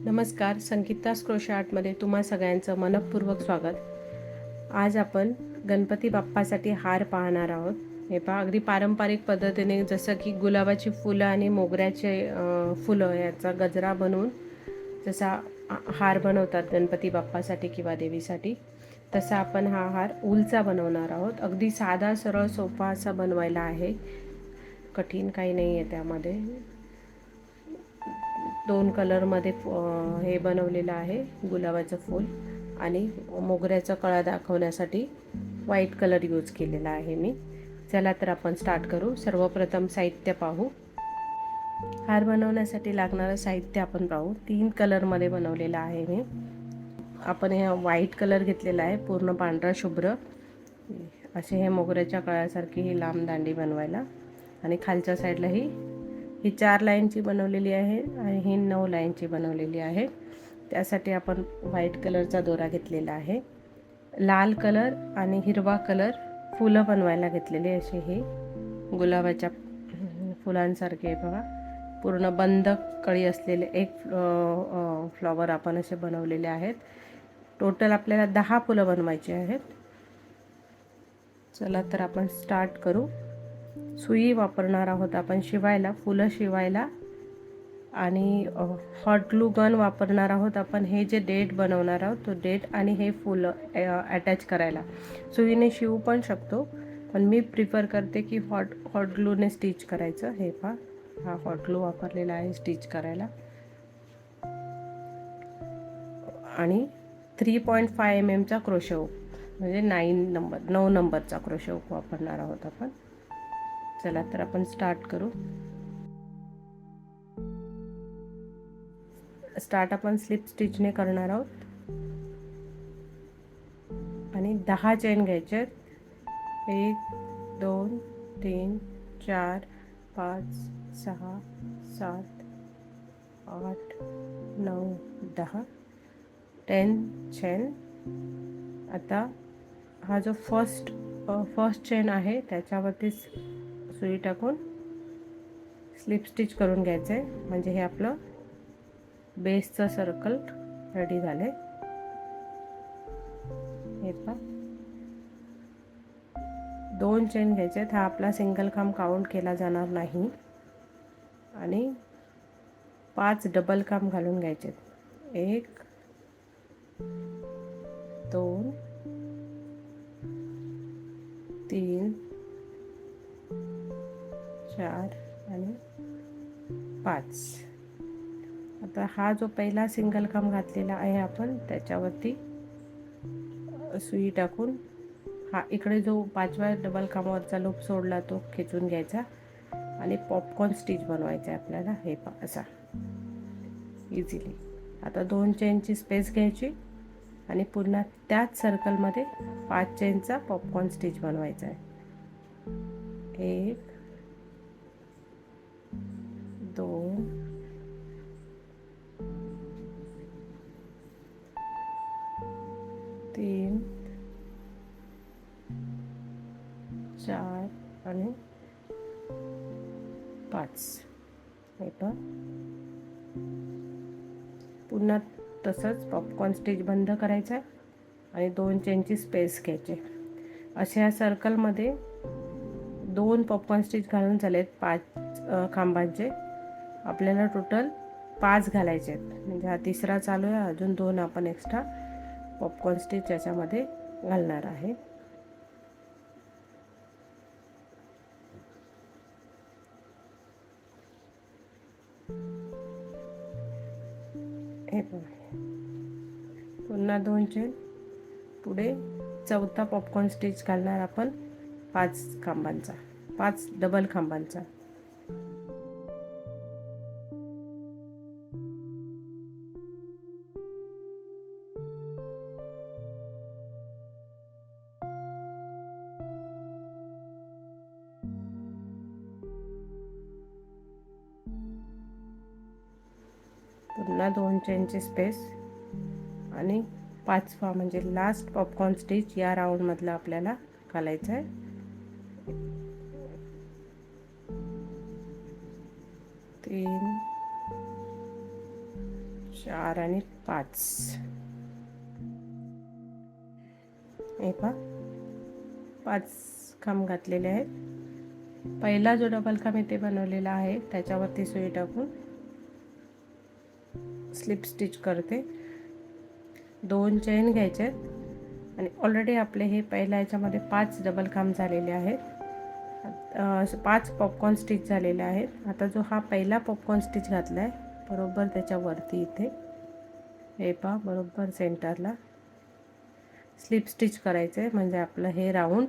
नमस्कार, संगीतास क्रोशे आर्टमध्ये तुम्हा सगळ्यांचं मनपूर्वक स्वागत. आज आपण गणपती बाप्पासाठी हार पाहणार आहोत. हे पहा, अगदी पारंपरिक पद्धतीने जसं की गुलाबाची फुलं आणि मोगऱ्याचे फुलं याचा गजरा बनवून जसा हार बनवतात गणपती बाप्पासाठी किंवा देवीसाठी, तसा आपण हा हार ऊलचा बनवणार आहोत. अगदी साधा सरळ सोपा असा बनवायला आहे, कठीण काही नाही आहे. त्यामध्ये 2 कलरमध्ये हे बनवलेलं आहे, गुलाबाचं फूल आणि मोगऱ्याचा कळा दाखवण्यासाठी व्हाईट कलर यूज केलेला आहे मी. चला तर आपण स्टार्ट करू. सर्वप्रथम साहित्य पाहू. हार बनवण्यासाठी लागणारं साहित्य आपण पाहू. 3 कलरमध्ये बनवलेलं आहे मी. आपण हे व्हाईट कलर घेतलेला आहे, पूर्ण पांढरा शुभ्र असे हे मोगऱ्याच्या कळ्यासारखी ही लांब दांडी बनवायला. आणि खालच्या साईडला ही 4 लाईनची बनवलेली आहे आणि ही 9 लाईनची बनवलेली आहे. त्यासाठी आपण व्हाईट कलरचा दोरा घेतलेला आहे. लाल कलर आणि हिरवा कलर फुलं बनवायला घेतलेली असे हे गुलाबाच्या फुलांसारखे बघा, पूर्ण बंद कळी असलेले एक फ्लॉवर आपण असे बनवलेले आहेत. टोटल आपल्याला 10 फुलं बनवायची आहेत. चला तर आपण स्टार्ट करू. सुई वापरणार आहोत आपण शिवायला, फुलं शिवायला. आणि हॉट ग्लू गन वापरणार आहोत आपण. हे जे डेट बनवणार आहोत तो डेट आणि हे फुलं अटॅच करायला. सुईने शिवू पण शकतो, पण मी प्रिफर करते की हॉट ग्लूने स्टिच करायचं. हे पहा, हा हॉट ग्लू वापरलेला आहे स्टिच करायला. आणि 3.5 mm चा क्रोशे हुक, म्हणजे 9 नंबरचा क्रोशे हुक वापरणार आहोत आपण. चला तर आपण स्टार्ट करू. स्टार्ट आपण स्लिप स्टिचने करणार आहोत आणि 10 चेन घ्यायचे. 1 2 3 4 5 6 7 8 9 10 चेन. आता हा जो फर्स्ट चेन आहे त्याच्यावरती सुई टाकून स्लिप स्टिच करून घ्यायचं आहे, म्हणजे हे आपलं बेसचं सर्कल रेडी झाले. हे पहा, 2 चेन घ्यायचे. हा आपला सिंगल खांब काउंट केला जाणार नाही आणि 5 डबल खांब घालून घ्यायचे. 1 2 3 4 आणि 5. आता हा जो पहिला सिंगल खांब घातलेला आहे आपण, त्याच्यावरती सुई टाकून हा इकडे जो 5व्या डबल खांबावरचा लूप सोडला तो खेचून घ्यायचा आणि पॉपकॉर्न स्टिच बनवायचा आहे आपल्याला. हे पहा, असा इझिली. आता 2 चेनची स्पेस घ्यायची आणि पुन्हा त्याच सर्कलमध्ये 5 चेनचा पॉपकॉर्न स्टिच बनवायचा आहे. 1 2 3 4 आणि 5. हे पहा, पुन्हा तसंच पॉपकॉर्न स्टिच बंद करायचं आहे आणि 2 चेनची स्पेस घ्यायची. अशा या सर्कलमध्ये 2 पॉपकॉर्न स्टिच घालून झालेत 5 खांबांचे. आपल्याला टोटल 5 घालायचे आहेत, म्हणजे हा तिसरा चालू आहे. अजून 2 आपण एक्स्ट्रा पॉपकॉर्न स्टिच याच्यामध्ये घालणार आहे. हे पहा, पुन्हा 2 चेन. पुढे चौथा पॉपकॉर्न स्टिच घालणार आपण 5 खांबांचा, 5 डबल खांबांचा. पुन्हा 2 चेनची स्पेस आणि 5वा म्हणजे लास्ट पॉपकॉर्न स्टिच या राऊंडमधला आपल्याला घालायचं आहे. 3 4 आणि 5 हे पहा 5 खांब घातलेले आहेत. पहिला जो डबल खांब इथे बनवलेला आहे त्याच्यावरती सुई टाकून स्लिप स्टिच करते. 2 चेन घ्यायचे आणि ऑलरेडी आपले हे पहिल्या याच्यामध्ये 5 डबल खांब झालेले आहेत. 5 पॉपकॉर्न स्टिच झालेले आहेत. आता जो हा पहिला पॉपकॉर्न स्टिच घातला आहे बरोबर त्याच्यावरती इथे हे पहा बरोबर सेंटरला स्लिप स्टिच करायचं आहे. म्हणजे आपलं हे राऊंड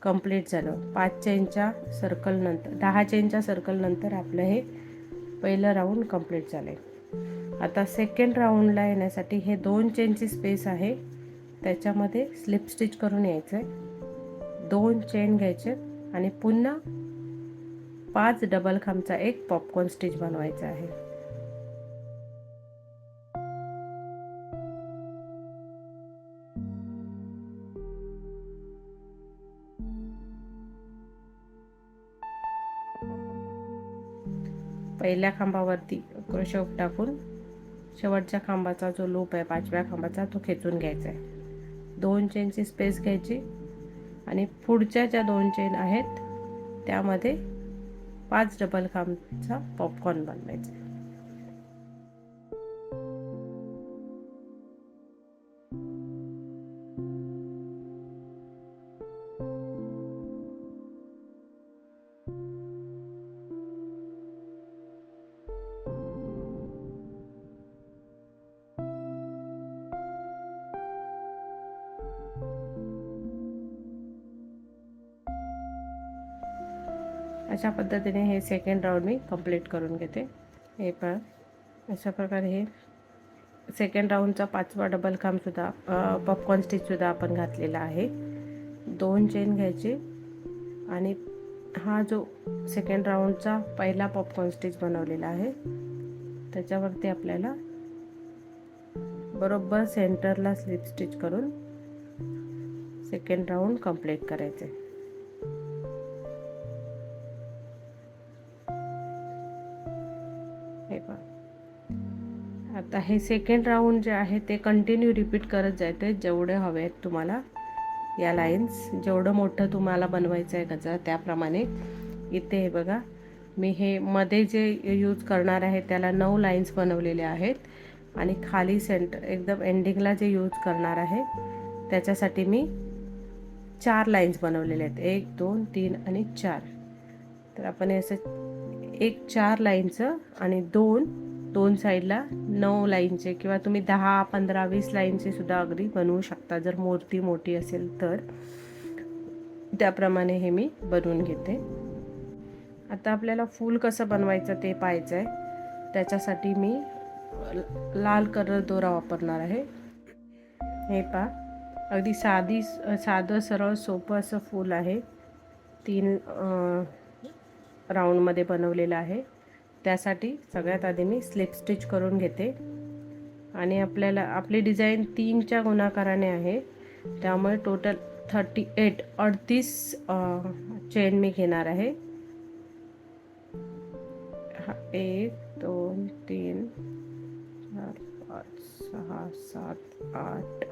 कंप्लीट झालं. 5 चेनच्या सर्कल नंतर 10 चेनच्या सर्कल नंतर आपलं हे पहिलं राऊंड कंप्लीट झालं आहे. आता सेकंड राऊंडला येण्यासाठी हे 2 चेनची स्पेस आहे त्याच्यामध्ये स्लिप स्टिच करून यायचं आहे. 2 चेन घ्यायचे आणि पुन्हा 5 डबल खांबचा एक पॉपकॉर्न स्टिच बनवायचा आहे. पहिल्या खांबावरती क्रोशे हुक टाकून शेवटच्या खांबाचा जो लूप आहे 5व्या खांबाचा तो खेचून घ्यायचा आहे. 2 चेनची स्पेस घ्यायची आणि पुढच्या ज्या 2 चेन आहेत त्यामध्ये 5 डबल खांबचा पॉपकॉर्न बनवायचा आहे. अशा पद्धतीने हे सेकंड राऊंड मी कंप्लीट करून घेते. हे पण अशा प्रकारे हे सेकंड राऊंडचा 5वा डबल खांबसुद्धा पॉपकॉर्न स्टिचसुद्धा आपण घातलेला आहे. 2 चेन घ्यायचे आणि हा जो सेकंड राऊंडचा पहिला पॉपकॉर्न स्टिच बनवलेला आहे त्याच्यावरती आपल्याला बरोबर सेंटरला स्लिप स्टिच करून सेकंड राऊंड कंप्लीट करायचे. आता हे सेकंड राऊंड जे आहे ते कंटिन्यू रिपीट करत जायचे जेवढे हवे आहेत तुम्हाला. या लाईन्स जेवढं मोठं तुम्हाला बनवायचं आहे गजरा त्याप्रमाणे. इथे हे बघा मी हे मध्ये जे यूज करणार आहे त्याला 9 लाईन्स बनवलेले आहेत आणि खाली सेंटर एकदम एंडिंगला जे यूज करणार आहे त्याच्यासाठी मी 4 लाईन्स बनवलेले आहेत. 1 2 3 आणि 4. तर आपण हे असं 1 4 लाईनचं आणि 2 साईडला 9 लाईनचे किंवा तुम्ही 10 15 20 लाईनचे सुद्धा अगदी बनवू शकता जर मूर्ती मोठी असेल तर. त्याप्रमाणे हे मी बनवून घेते. आता आपल्याला फूल कसं बनवायचं ते पाहायचं आहे. त्याच्यासाठी मी लाल कलर दोरा वापरणार आहे. हे पहा अगदी साधं सरळ सोपं असं फूल आहे. 3 राऊंडमध्ये बनवलेलं आहे. त्यासाठी सगळ्यात आधी मी स्लिप स्टिच करून घेते आणि आपली डिझाईन 3च्या गुणाकाराने आहे त्यामुळे टोटल 38 चेन मी घेणार आहे. 1 2 3 4 5 6 7 8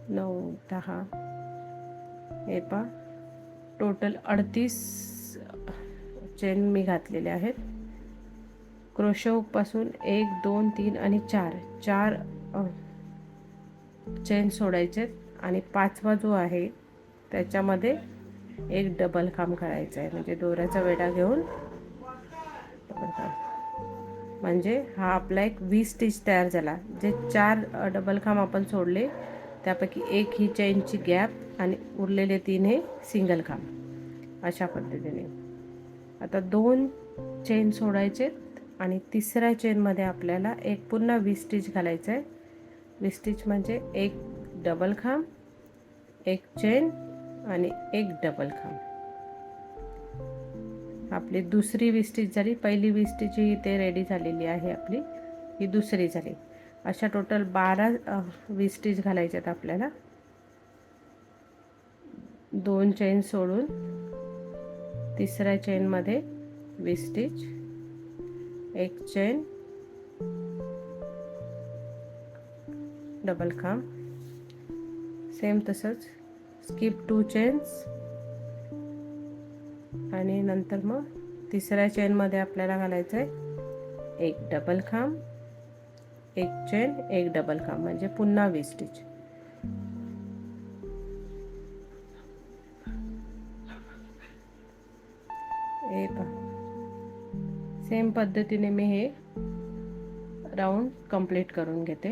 9 10. हे पहा टोटल 38 चेन मी घातलेले आहेत. क्रोशे हुक पासून 1 2 3 आणि 4 चेन सोडायचे आणि 5वा जो आहे त्याच्यामध्ये एक डबल खांब करायचा आहे. म्हणजे दोऱ्याचा वेढा घेऊन डबल खांब म्हणजे हा आपला एक 20 स्टिच तयार झाला. जे 4 डबल खांब आपण सोडले त्यापैकी एक ही चेनची गॅप आणि उरलेले 3 हे सिंगल खांब. अशा पद्धतीने आता 2 चेन सोडायचे आणि 3ऱ्या चेनमध्ये आपल्याला एक पुन्हा 20 स्टिच घालायचं आहे. 20 स्टिच म्हणजे एक डबल खांब, एक चेन आणि एक डबल खांब. आपली दुसरी 20 स्टिच झाली. पहिली 20 स्टिच ही इथे रेडी झालेली आहे आपली. ही दुसरी झाली. अशा टोटल 12 20 स्टिच घालायचे आहेत आपल्याला. 2 चेन सोडून 3ऱ्या चेनमध्ये 20 स्टिच, एक चेन डबल खांब, सेम तसंच स्किप 2 चेन्स आणि नंतर मग तिसऱ्या चेनमध्ये आपल्याला घालायचं आहे एक डबल खांब, एक चेन, एक डबल खांब, म्हणजे पुन्हा 20 स्टिच. हे पहा, सेम पद्धतीने मी हे राऊंड कंप्लीट करून घेते.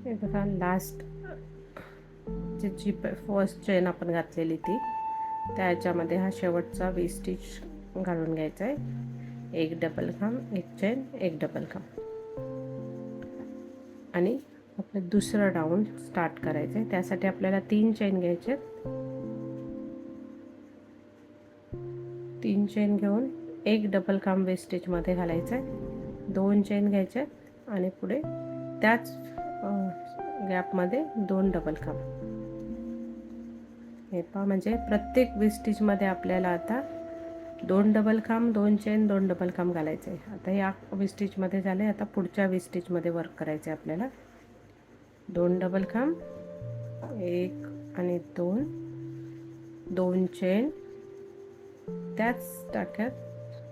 हे बघा, लास्ट जी फर्स्ट चेन आपण घातलेली ती त्याच्यामध्ये हा शेवटचा 20 स्टिच घालून घ्यायचा आहे. एक डबल खांब, एक चेन, एक डबल खांब, आणि आपलं दुसरं राऊंड स्टार्ट करायचं आहे. त्यासाठी आपल्याला 3 चेन घ्यायचे, 3 चेन घेऊन एक डबल खांब 20 स्टिचमध्ये घालायचं आहे. 2 चेन घ्यायचे आणि पुढे त्याच गॅपमध्ये 2 डबल खांब. हे पहा, म्हणजे प्रत्येक 20 स्टिचमध्ये आपल्याला आता 2 डबल खांब, 2 चेन, 2 डबल खांब घालायचे आहे. आता या 20 स्टिचमध्ये झाले. आता पुढच्या 20 स्टिचमध्ये वर्क करायचे आपल्याला. 2 डबल खांब, 1 आणि 2, 2 चेन, त्याच टाक्यात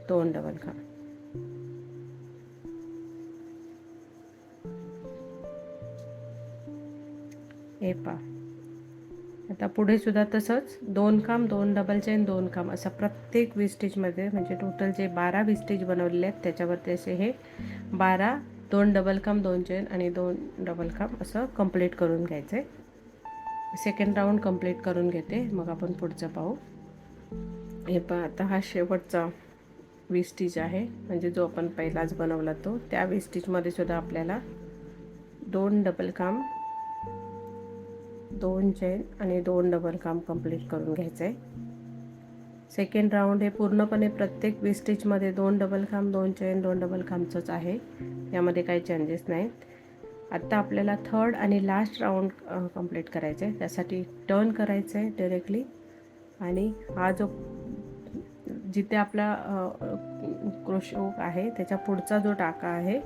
2 डबल खांब. हे पहा, आता पुढे सुद्धा तसंच 2 खांब, 2 डबल चेन, 2 खांब, असं प्रत्येक 20 स्टिचमध्ये, म्हणजे टोटल जे 12 20 स्टिच बनवलेले आहेत त्याच्यावरती असे हे 12 2 डबल खांब, 2 चेन आणि 2 डबल खांब असं कंप्लीट करून घ्यायचं आहे. सेकंड राऊंड कंप्लीट करून घेते, मग आपण पुढचं पाहू. हे पहा, आता हा शेवटचा 20 स्टिच आहे, म्हणजे जो आपण पहिलाच बनवला तो. त्या 20 स्टिचमध्ये सुद्धा आपल्याला 2 डबल खांब, 2 चेन आणि 2 डबल खांब कंप्लीट करून घ्यायचं आहे. सेकंड राऊंड हे पूर्णपणे प्रत्येक 20 स्टिचमध्ये 2 डबल खांब, 2 चेन, 2 डबल खांबचंच आहे, यामध्ये काही चेंजेस नाहीत. आत्ता आपल्याला थर्ड आणि लास्ट राऊंड कंप्लीट करायचं आहे. त्यासाठी टर्न करायचं आहे डायरेक्टली, आणि हा जो जिथे आपला क्रोशे हुक आहे त्याच्या पुढचा जो टाका आहे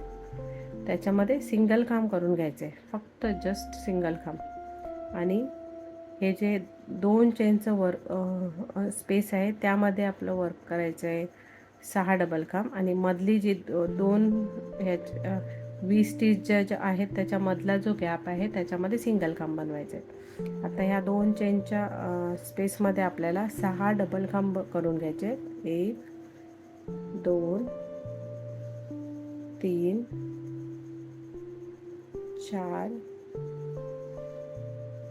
त्याच्यामध्ये सिंगल खांब करून घ्यायचं आहे, फक्त जस्ट सिंगल खांब. आणि हे जे 2 चेनचं स्पेस आहे त्यामध्ये आपलं वर्क करायचं आहे 6 डबल खांब, आणि मधली जी 2 20 स्टिच ज्या आहेत त्याच्यामधला जो गॅप आहे त्याच्यामध्ये सिंगल खांब बनवायचे आहेत. आता ह्या 2 चेनच्या स्पेसमध्ये आपल्याला 6 डबल खांब करून घ्यायचे आहेत. 1 2 3 4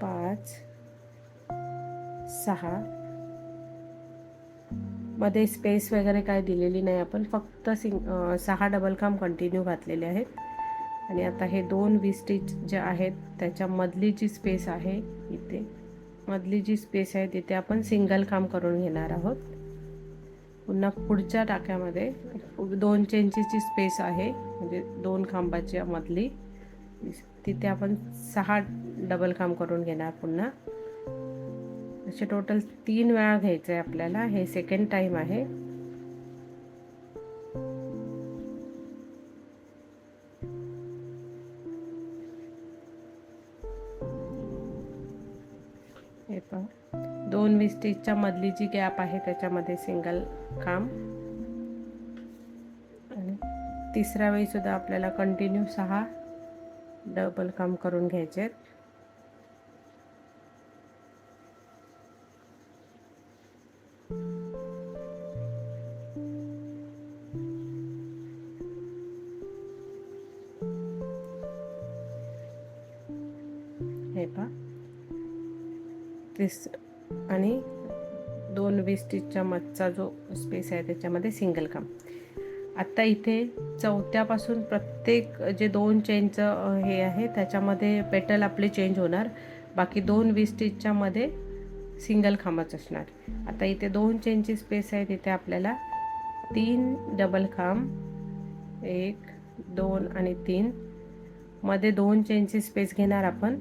5 6. मध्ये स्पेस वगैरे काय दिलेली नाही आपण, फक्त 6 डबल खांब कंटिन्यू घातलेले आहेत. आणि आता हे 2 20 स्टिच जे आहेत त्याच्यामधली जी स्पेस आहे, इथे मधली जी स्पेस आहे तिथे आपण सिंगल खांब करून घेणार आहोत. पुन्हा पुढच्या टाक्यामध्ये 2 चेनची जी स्पेस आहे, म्हणजे 2 खांबाच्या मधली, तिथे आपण 6 डबल खांब करून घेणार पुन्हा. असे टोटल 3 वेळा घ्यायचं आहे आपल्याला. हे सेकंड टाइम आहे. हे पहा, 2 20 स्टिचच्या मधली जी गॅप आहे त्याच्यामध्ये सिंगल खांब, आणि तिसऱ्या वेळी सुद्धा आपल्याला कंटिन्यू 6 डबल खांब करून घ्यायचे आहेत. हे पहा, आणि 2 20 स्टिचच्या मधचा जो स्पेस आहे त्याच्यामध्ये सिंगल खांब. आत्ता इथे चौथ्यापासून प्रत्येक जे 2 चेनचं हे आहे त्याच्यामध्ये पेटल आपले चेंज होणार. बाकी 2 20 स्टिचच्या मध्ये सिंगल खांबच असणार. आता इथे 2 चेनची स्पेस आहे, तिथे आपल्याला 3 डबल खांब, 1 2 आणि 3, मध्ये 2 चेनची स्पेस घेणार आपण,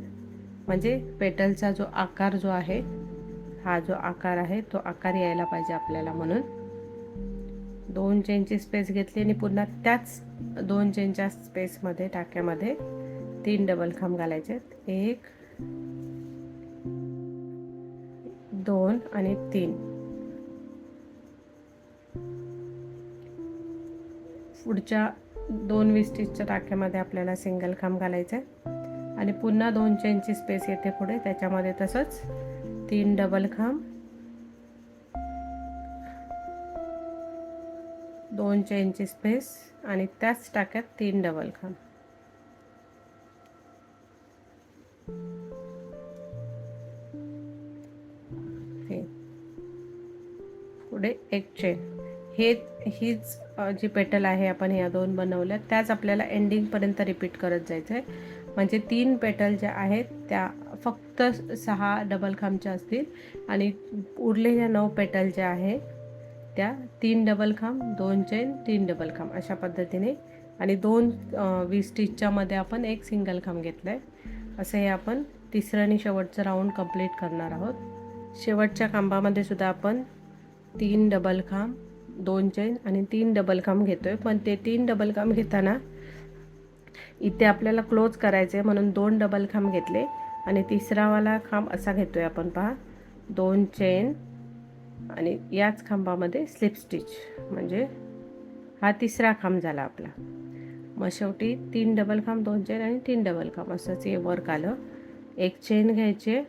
म्हणजे पेटलचा जो आकार जो आहे, हा जो आकार आहे तो आकार यायला पाहिजे आपल्याला, म्हणून 2 चेनची स्पेस घेतली आणि पुन्हा त्याच 2 चेनच्या स्पेसमध्ये टाक्यामध्ये 3 डबल खांब घालायचे आहेत. 1 2 आणि 3. पुढच्या 2 20 स्टिचच्या टाक्यामध्ये आपल्याला सिंगल खांब घालायचा आहे आणि पुन्हा 2 चेनची स्पेस येते पुढे, त्याच्यामध्ये तसंच 3 डबल खांब, 2 चेनची स्पेस आणि त्याच टाक्यात 3 डबल खांब. पुढे 1 चेन. हीच जी पेटल आहे आपण ह्या 2 बनवल्या त्याच आपल्याला एंडिंगपर्यंत रिपीट करत जायचं आहे. म्हणजे 3 पेटल ज्या आहेत त्या फक्त 6 डबल खांबच्या असतील आणि उरलेल्या 9 पेटल ज्या आहेत त्या 3 डबल खांब, 2 चेन, 3 डबल खांब अशा पद्धतीने आणि 2 20 स्टिचच्या मध्ये आपण 1 सिंगल खांब घेतला आहे. असं हे आपण तिसरं आणि शेवटचं राऊंड कंप्लीट करणार आहोत. शेवटच्या खांबामध्ये सुद्धा आपण 3 डबल खांब, 2 चेन आणि 3 डबल खांब घेतोय. पण ते 3 डबल खांब घेताना इथे आपल्याला क्लोज करायचे म्हणून 2 डबल खांब घेतले आणि तिसरावाला खांब असा घेतोय आपण. पहा, 2 चेन आणि याच खांबामध्ये स्लिप स्टिच, म्हणजे हा तिसरा खांब झाला आपला. मग शेवटी 3 डबल खांब, 2 चेन आणि 3 डबल खांब असंच हे वर्क आलं. 1 चेन घ्यायचे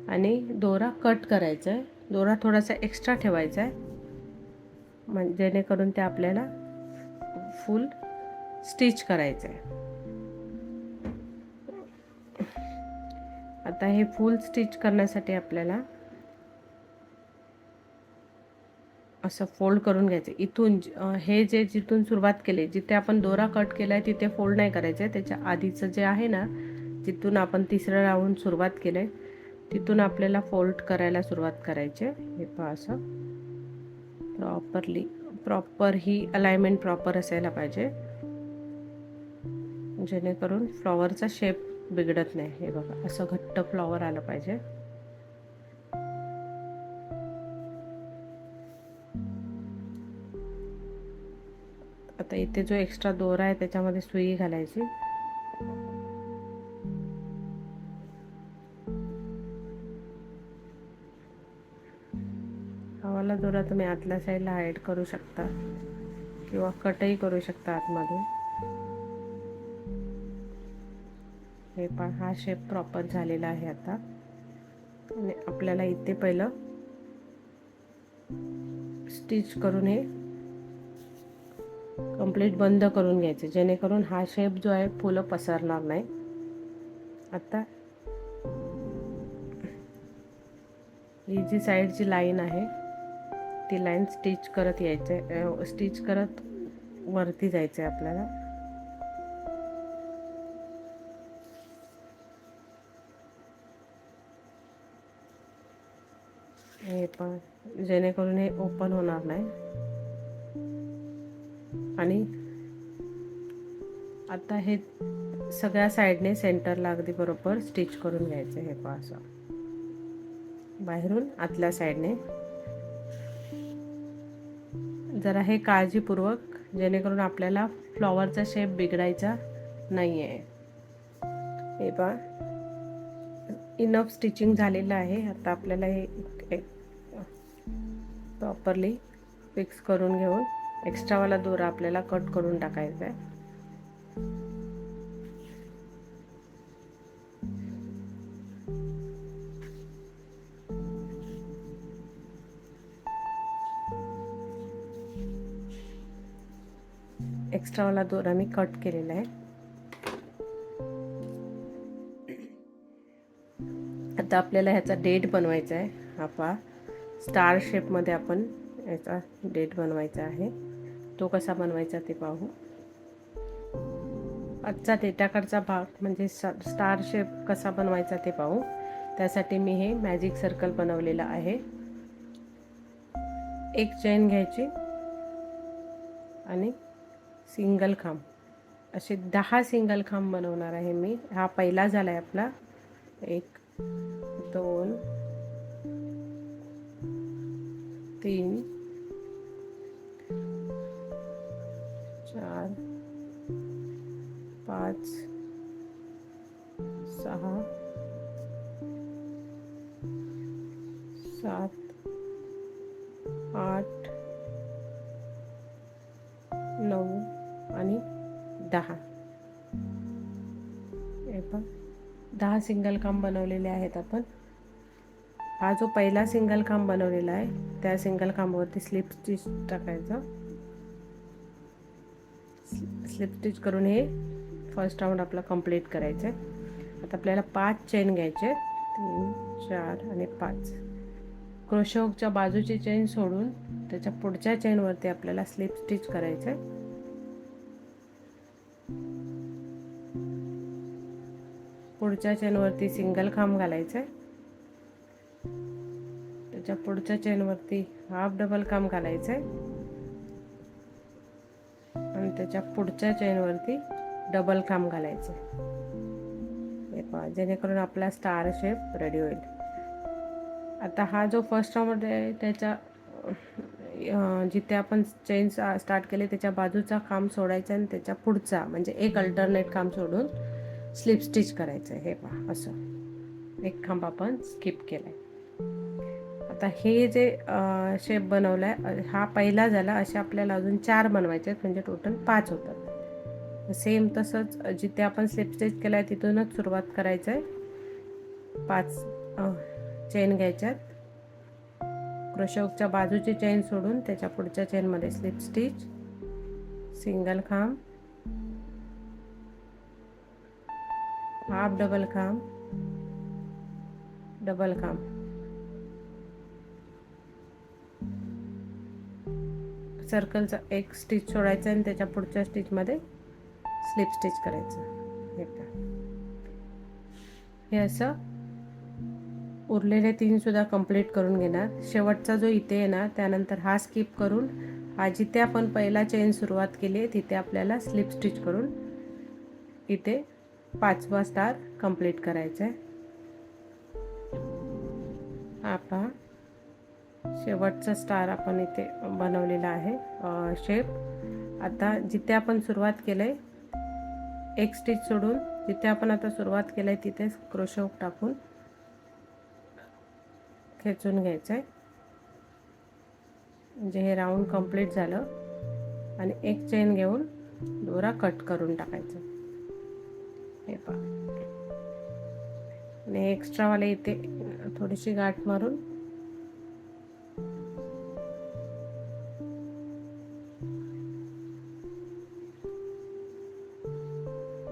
आणि दोरा कट करायचा आहे. दोरा थोडासा एक्स्ट्रा ठेवायचा आहे म्हणजे जेणेकरून ते आपल्याला फुल स्टिच करायचं आहे. आता हे फुल स्टिच करण्यासाठी आपल्याला असं फोल्ड करून घ्यायचं. इथून हे जे जिथून सुरुवात केली, जिथे आपण दोरा कट केला आहे तिथे फोल्ड नाही करायचं आहे. त्याच्या आधीचं जे आहे ना, जिथून आपण तिसरं राऊंड सुरुवात केलं आहे तिथून आपल्याला फोल्ड करायला सुरुवात करायची आहे. हे पहा, असं प्रॉपर ही अलाइनमेंट प्रॉपर असायला पाहिजे जेणेकरून फ्लॉवरचा शेप बिघडत नाही. हे बघा, असं घट्ट फ्लॉवर आलं पाहिजे. आता इथे जो एक्स्ट्रा दोरा आहे त्याच्यामध्ये सुई घालायची. हवाला दोरा तुम्ही आतल्या साईडला ॲड करू शकता किंवा कटही करू शकता आतमधून. हे पण हा शेप प्रॉपर झालेला आहे आता. आणि आपल्याला इथे पहिलं स्टिच करून हे कंप्लीट बंद करून घ्यायचे जेणेकरून हा शेप जो आहे फुलं पसरणार नाही. आता ही जी साईडची लाईन आहे ती लाईन स्टिच करत यायचं, स्टिच करत वरती जायचं आहे आपल्याला. हे पण जेणेकरून हे ओपन होणार नाही. आणि आता हे सगळ्या साईडने सेंटरला अगदी बरोबर स्टिच करून घ्यायचं. हे पहा, असं बाहेरून आतल्या साईडने. जरा हे काळजीपूर्वक जेणेकरून आपल्याला फ्लॉवरचा शेप बिघडायचा नाही आहे. हे पहा, इनफ स्टिचिंग झालेलं आहे. आता आपल्याला हे प्रॉपरली फिक्स करून घेऊन एक्स्ट्रावाला दोरा आपल्याला कट करून टाकायचा आहे. एक्स्ट्रावाला दोरा मी कट केलेला आहे. आता आपल्याला ह्याचा डेट बनवायचा आहे. हा पहा, स्टार शेपमध्ये आपण याचा डेट बनवायचा आहे. तो कसा बनवायचा ते पाहू. आजचा डेटाकडचा भाग म्हणजे स्टार शेप कसा बनवायचा ते पाहू. त्यासाठी मी हे मॅजिक सर्कल बनवलेला आहे. 1 चेन घ्यायची आणि सिंगल खांब, असे 10 सिंगल खांब बनवणार आहे मी. हा पहिला झाला आहे आपला. 1 2 3 4 5 6 7 8 9 आणि 10. हे पण 10 सिंगल खांब बनवलेले आहेत आपण. हा जो पहिला सिंगल खांब बनवलेला आहे त्या सिंगल खांबावरती स्लिप स्टिच टाकायचं. स्लिप स्टिच करून हे फर्स्ट राऊंड आपला कंप्लीट करायचं आहे. आता आपल्याला 5 चेन घ्यायचे, 3 4 आणि 5. क्रोशे हुकच्या बाजूची चेन सोडून त्याच्या पुढच्या चेनवरती आपल्याला स्लिप स्टिच करायचं आहे. पुढच्या चेनवरती सिंगल खांब घालायचं आहे. त्याच्या पुढच्या चेनवरती हाफ डबल खांब घालायचं आहे आणि त्याच्या पुढच्या चेनवरती डबल खांब घालायचं आहे. हे पहा, जेणेकरून आपला स्टार शेप रेडी होईल. आता हा जो फर्स्ट राऊंड आहे त्याच्या जिथे आपण चेन स्टार्ट केले त्याच्या बाजूचा खांब सोडायचा आणि त्याच्या पुढचा म्हणजे एक अल्टरनेट खांब सोडून स्लिप स्टिच करायचं आहे. हे पहा, असं एक खांब आपण स्किप केलाय. आता हे जे शेप बनवलाय हा पहिला झाला. असे आपल्याला अजून 4 बनवायचे आहेत, म्हणजे टोटल 5 होतात. सेम तसंच जिथे आपण स्लिप स्टिच केलाय तिथूनच सुरुवात करायचं आहे. 5 चेन घ्यायच्यात. क्रोशे हुकच्या बाजूची चेन सोडून त्याच्या पुढच्या चेनमध्ये स्लिप स्टिच, सिंगल खांब, हाफ डबल खांब, डबल खांब. सर्कलचा एक स्टिच सोडायचा आणि त्याच्या पुढच्या स्टिचमध्ये स्लिप स्टिच करायचं. हे असं उरलेले 3 सुद्धा कंप्लीट करून घेणार. शेवटचा जो इथे आहे ना त्यानंतर हा स्किप करून हा जिथे आपण पहिला चेन सुरुवात केली आहे तिथे आपल्याला स्लिप स्टिच करून इथे 5वा स्टार कंप्लीट करायचा आहे. हा पहा, शेवटचा स्टार आपण इथे बनवलेला आहे शेप. आता जिथे आपण सुरुवात केलंय एक स्टिच सोडून जिथे आपण आता सुरुवात केलंय तिथे क्रोशे हुक टाकून खेचून घ्यायचं आहे. म्हणजे हे राऊंड कंप्लीट झालं आणि एक चेन घेऊन दोरा कट करून टाकायचं. हे पहा, आणि एक्स्ट्रावाले इथे थोडीशी गाठ मारून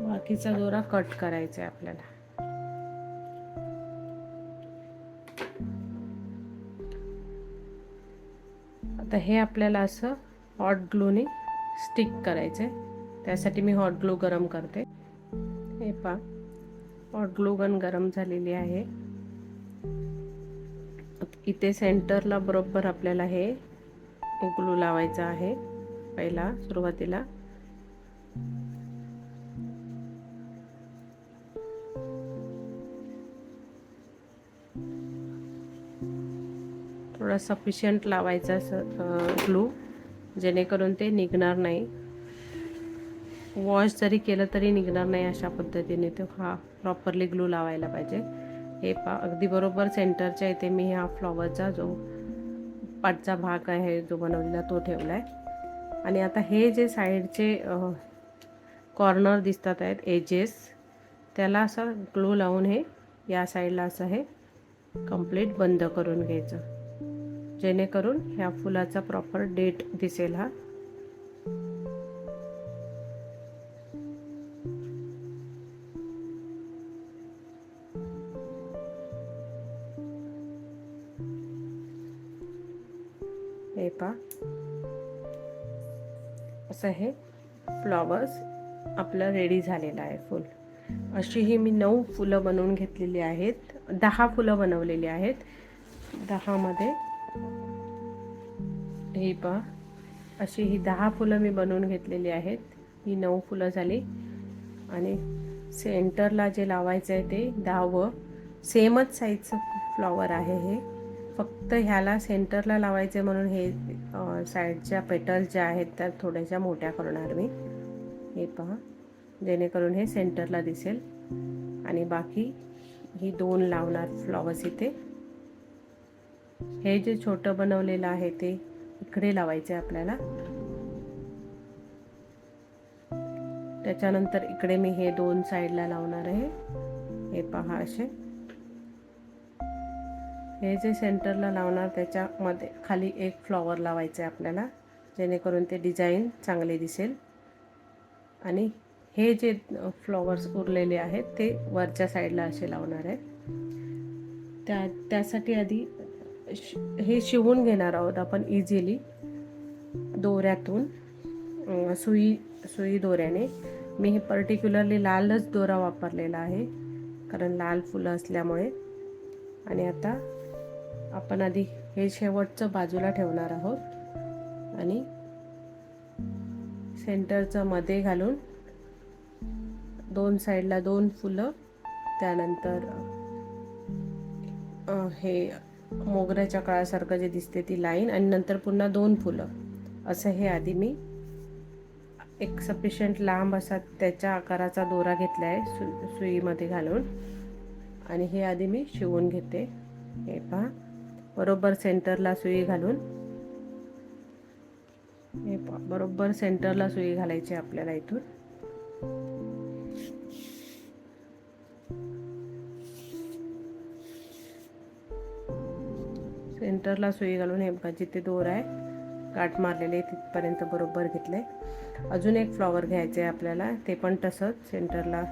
बाकीचा दोरा कट करायचा आहे आपल्याला. आता हे आपल्याला असं हॉट ग्लूने स्टिक करायचं आहे. त्यासाठी मी हॉट ग्लू गरम करते. हे पहा, हॉट ग्लू गन गरम झालेली आहे. इथे सेंटरला बरोबर आपल्याला हे ग्लू लावायचं आहे पहिला सुरुवातीला. थोडा सफिशियंट लावायचा ग्लू, जेणेकरून ते निघणार नाही. वॉश जरी केलं तरी निघणार नाही. अशा पद्धतीने तो हा प्रॉपरली ग्लू लावायला पाहिजे. हे अगदी बरोबर सेंटरच्या इथे मी हा फ्लॉवरचा जो पाठचा भाग आहे जो बनवलेला तो ठेवला आहे. आणि आता हे जे साईडचे कॉर्नर दिसतात आहेत एजेस, त्याला असं ग्लू लावून हे या साईडला असं हे कंप्लीट बंद करून घ्यायचं, जेणेकरून ह्या फुलाचा प्रॉपर डेट दिसेल. हा हे पहा, असं हे फ्लॉवर्स आपलं रेडी झालेलं आहे फुल. अशी ही मी 9 फुलं बनवून घेतलेली आहेत. 10 फुलं बनवलेली आहेत. 10 मध्ये ही पहा, अशी ही 10 फुलं मी बनवून घेतलेली आहेत. ही 9 फुलं झाली. आणि सेंटरला जे लावायचं आहे ते 10वं सेमच साईजचं फ्लॉवर आहे. हे फक्त ह्याला सेंटरला लावायचे म्हणून हे साईडच्या पेटल्स ज्या आहेत त्या थोड्याशा मोठ्या करणार मी. हे पहा, जेणेकरून हे सेंटरला दिसेल. आणि बाकी ही 2 लावणार फ्लॉवर्स इथे. हे जे छोटं बनवलेलं आहे ते इकडे लावायचे आपल्याला. त्याच्यानंतर इकडे मी हे 2 साईडला लावणार आहे. हे पहा असे. हे जे सेंटरला लावणार त्याच्यामध्ये खाली एक फ्लॉवर लावायचे आपल्याला, जेणेकरून ते डिझाईन चांगले दिसेल. आणि हे जे फ्लॉवर्स उरलेले आहेत ते वरच्या साईडला असे लावणार आहे. त्यासाठी आधी हे शिवून घेणार आहोत आपण इझिली दोऱ्यातून, सुई दोऱ्याने. मी हे पर्टिक्युलरली लालच दोरा वापरलेला आहे, कारण लाल फुलं असल्यामुळे. आणि आता आपण आधी हे शेवटचं बाजूला ठेवणार आहोत आणि सेंटरचं मध्ये घालून 2 साईडला 2 फुलं, त्यानंतर हे मोगऱ्याच्या कळासारखं जे दिसते ती लाईन, आणि नंतर पुन्हा 2 फुलं. असं हे आधी मी एक सफिशियंट लांब असा त्याच्या आकाराचा दोरा घेतला आहे सुईमध्ये घालून, आणि हे आधी मी शिवून घेते. हे पहा, बरोबर सेंटरला सुई घालून, हे पहा बरोबर सेंटरला सुई घालायची आपल्याला इथून. सेंटरला सुई घालून हे बघा, जिथे दोरा आहे गाठ मारलेले तिथपर्यंत बरोबर घेतले. अजून एक फ्लॉवर घ्यायचे आहे आपल्याला, ते पण तसंच सेंटरला.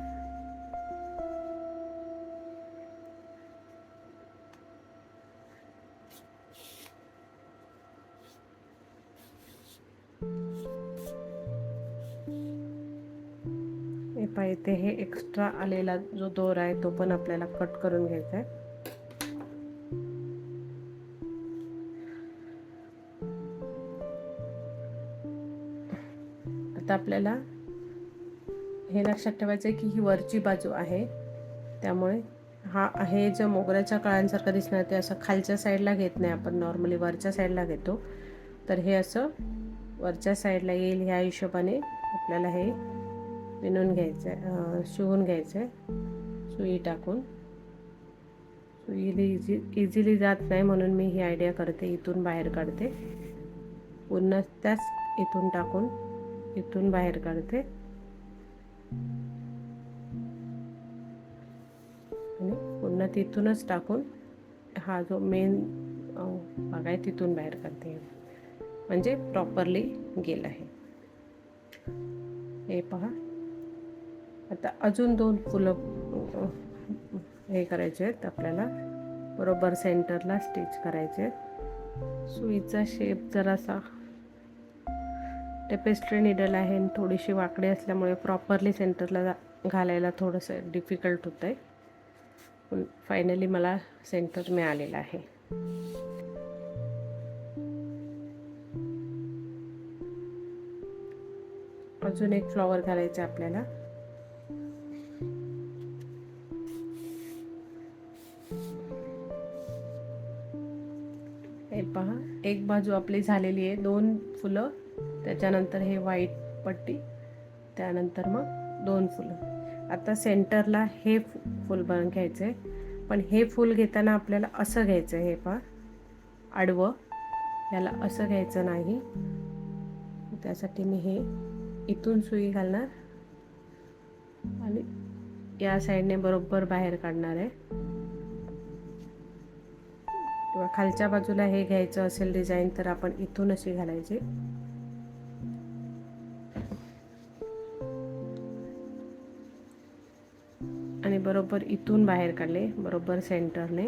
हे पाहिजे, हे एक्स्ट्रा आलेला जो दोरा आहे तो पण आपल्याला कट करून घ्यायचा आहे. आता आपल्याला हे लक्षात ठेवायचं आहे की ही वरची बाजू आहे, त्यामुळे हे जे मोगऱ्याच्या कळ्यांसारखं दिसणार ते असं खालच्या साईडला घेत नाही आपण, नॉर्मली वरच्या साईडला घेतो. तर हे असं वरच्या साईडला येईल ह्या हिशोबाने आपल्याला हे विणून घ्यायचं आहे, शिवून घ्यायचं आहे सुई टाकून. सुई इझिली जात नाही म्हणून मी ही आयडिया करते, इथून बाहेर काढते, पुन्हा त्याच इथून टाकून इथून बाहेर काढते आणि पुन्हा तिथूनच टाकून हा जो मेन भाग आहे तिथून बाहेर काढते, म्हणजे प्रॉपरली गेला आहे. हे पहा, आता अजून 2 फुलं हे करायचे आहेत आपल्याला, बरोबर सेंटरला स्टिच करायचे. सुईचा शेप जरासा टेपेस्ट्री निडल आहे आणि थोडीशी वाकडी असल्यामुळे प्रॉपरली सेंटरला घालायला थोडंसं डिफिकल्ट होतं आहे, पण फायनली मला सेंटर मिळालेलं आहे. अजून एक फ्लॉवर घालायचं आपल्याला. हे पहा, एक बाजू आपली झालेली आहे, 2 फुलं, त्याच्यानंतर हे व्हाईट पट्टी, त्यानंतर मग 2 फुलं. आता सेंटरला हे फूल बनवून घ्यायचं आहे, पण हे फूल घेताना आपल्याला असं घ्यायचं आहे. हे पहा, आडवं, याला असं घ्यायचं नाही. त्यासाठी मी हे इथून सुई घालणार आणि या साईडने बरोबर बाहेर काढणार आहे. किंवा खालच्या बाजूला हे घ्यायचं असेल डिझाईन तर आपण इथून अशी घालायची. आणि बरोबर इथून बाहेर काढले, बरोबर सेंटरने.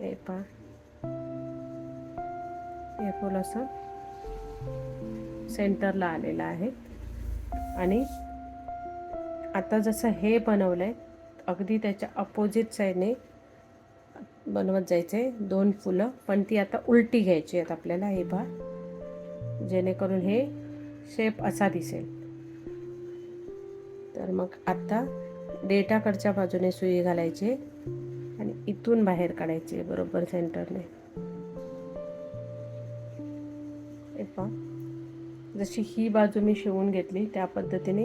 हे पहा, हे फूल असं सेंटरला आलेलं आहे. आणि आता जसं हे बनवलंय अगदी त्याच्या अपोजिट साईडने बनवत जायचे 2 फुलं, पण ती आता उलटी घ्यायची आहेत आपल्याला. हे पहा, जेणेकरून हे शेप असा दिसेल. तर मग आता डेटाकडच्या बाजूने सुई घालायची आणि इथून बाहेर काढायची बरोबर सेंटरने. हे पहा, जशी ही बाजू मी शिवून घेतली त्या पद्धतीने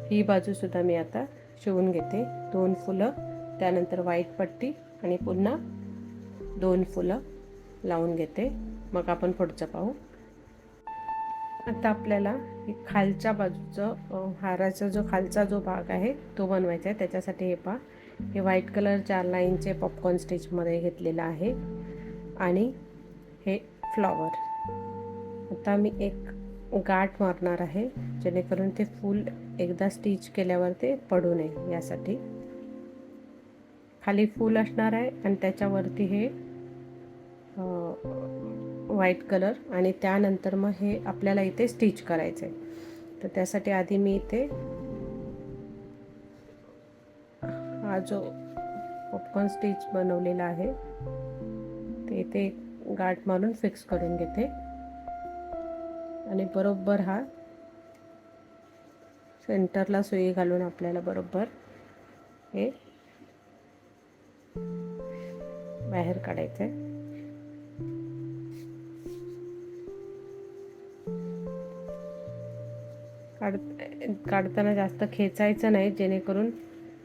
ही बाजूसुद्धा मी आता शिवून घेते. 2 फुलं, त्यानंतर व्हाईट पट्टी आणि पुन्हा 2 फुलं लावून घेते. मग आपण पुढचं पाहू. आता आपल्याला खालच्या बाजूचं हाराचा जो खालचा जो भाग आहे तो बनवायचा आहे. त्याच्यासाठी हे पहा, हे व्हाईट कलरच्या लाईनचे पॉपकॉर्न स्टिचमध्ये घेतलेलं आहे आणि हे फ्लॉवर. आता मी एक गाठ मारणार आहे जेणेकरून ते फूल एकदा स्टिच केल्यावर ते पडू नये यासाठी. खाली फूल असणार आहे आणि त्याच्यावरती हे व्हाईट कलर आणि त्यानंतर मग हे आपल्याला इथे स्टिच करायचं आहे. तर त्यासाठी आधी मी इथे हा जो पॉपकॉर्न स्टिच बनवलेला आहे ते इथे गाठ मारून फिक्स करून घेते आणि बरोबर हा सेंटरला सुई घालून आपल्याला बरोबर हे बाहेर काढायचं आहे. काढताना जास्त खेचायचं नाही, जेणेकरून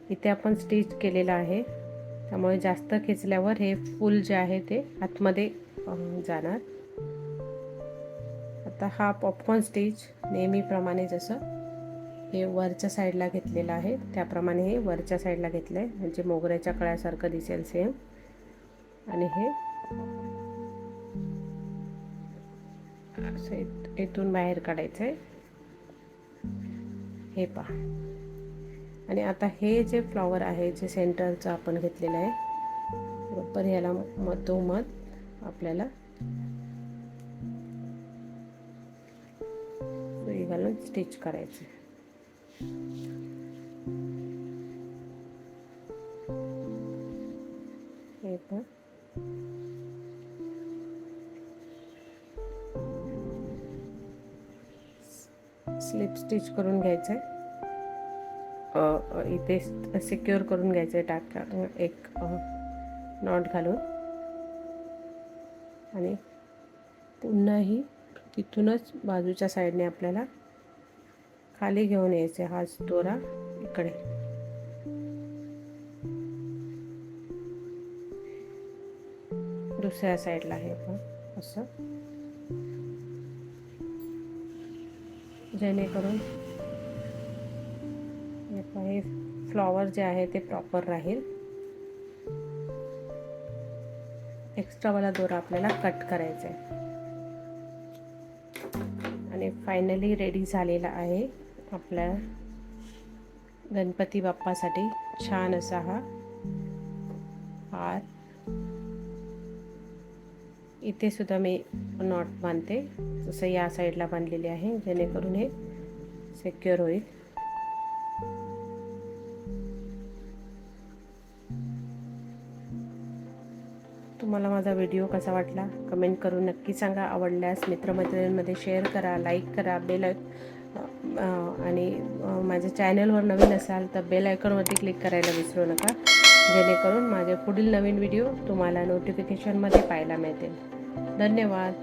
इथे आपण स्टिच केलेलं आहे त्यामुळे जास्त खेचल्यावर हे फूल जे आहे ते आतमध्ये जाणार. आता हा पॉपकॉर्न स्टिच नेहमीप्रमाणे जसं हे वरच्या साईडला घेतलेलं आहे त्याप्रमाणे हे वरच्या साईडला घेतलं आहे, म्हणजे मोगऱ्याच्या कळ्यासारखं दिसेल सेम. आणि हे असं इथून बाहेर काढायचं आहे, हे पहा. आणि आता हे जे फ्लॉवर आहे जे सेंटरचं आपण घेतलेलं आहे बरोबर ह्याला मधोमध आपल्याला सुई घालून स्टिच करायचं. हे पहा, स्लिप स्टिच करून घ्यायचं आहे, इथे सिक्युअर करून घ्यायचं आहे एक नॉट घालून. आणि पुन्हाही तिथूनच बाजूच्या साईडने आपल्याला खाली घेऊन यायचे हा दोरा इकडे. दुसऱ्या साईडला आहे असं, जेणेकरून हे फ्लॉवर जे आहे ते प्रॉपर राहील. एक्स्ट्रावाला दोरा आपल्याला कट करायचा आहे. आणि फायनली रेडी झालेला आहे आपल्या गणपती बाप्पासाठी छान असा हा हार. इथे सुद्धा मी नॉट बांधते, जसं या साईडला बांधलेली आहे, जेणेकरून हे सिक्युअर होईल. तुम्हाला माझा व्हिडिओ कसा वाटला कमेंट करून नक्की सांगा. आवडल्यास मित्रमैत्रिणींमध्ये शेअर करा, लाईक करा, आणि माझ्या चॅनलवर नवीन असाल तर बेल आयकॉनवरती क्लिक करायला विसरू नका, जेणेकरून माझे पुढील नवीन व्हिडिओ तुम्हाला नोटिफिकेशनमध्ये पाहायला मिळतील. धन्यवाद.